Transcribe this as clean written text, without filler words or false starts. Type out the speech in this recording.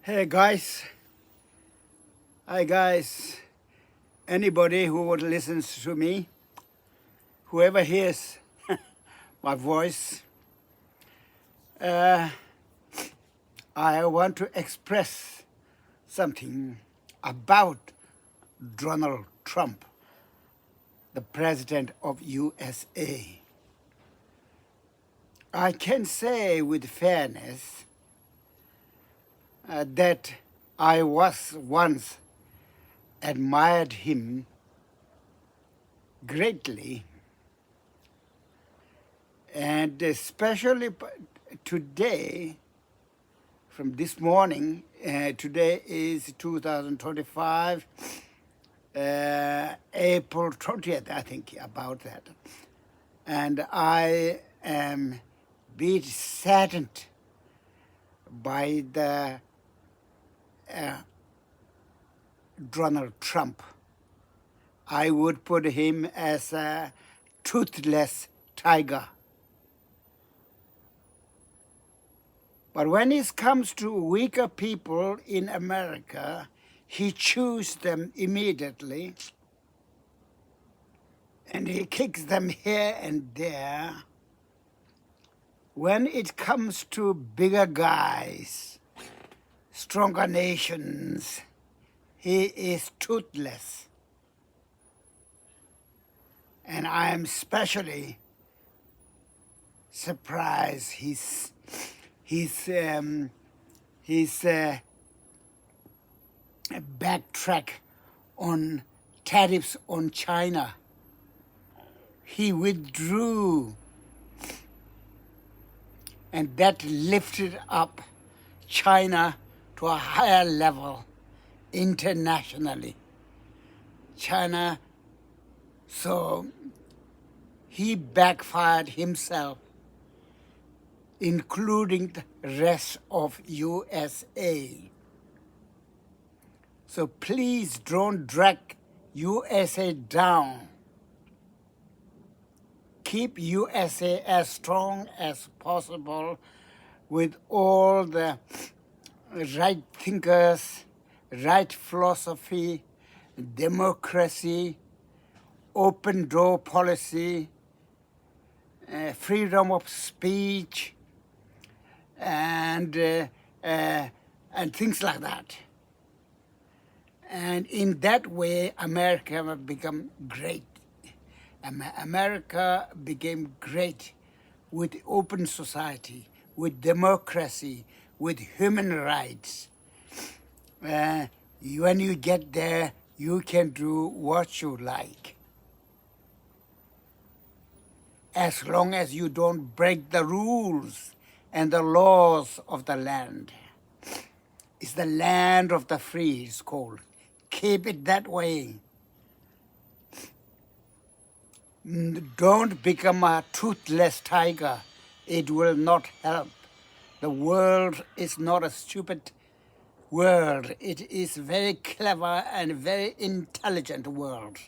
Hey guys, hi guys, anybody who would listen to me, whoever hears my voice, I want to express something about Donald Trump, the President of USA. I can say with fairness that I was once admired him greatly, and especially today, from this morning, today is 2025, April 20th, I think, about that. And I am bit saddened by the Donald Trump. I would put him as a toothless tiger. But when it comes to weaker people in America, he chews them immediately and he kicks them here and there. When it comes to bigger guys, stronger nations, he is toothless. And I am especially surprised his backtrack on tariffs on China. He withdrew, and that lifted up China to a higher level internationally. China, so he backfired himself, including the rest of USA. So please don't drag USA down. Keep USA as strong as possible with all the right thinkers, right philosophy, democracy, open door policy, freedom of speech, and things like that. And in that way, America will become great. America became great with open society, with democracy, with human rights. When you get there, you can do what you like, as long as you don't break the rules and the laws of the land. It's the land of the free, it's called. Keep it that way. Don't become a toothless tiger. It will not help. The world is not a stupid world. It is very clever and very intelligent world.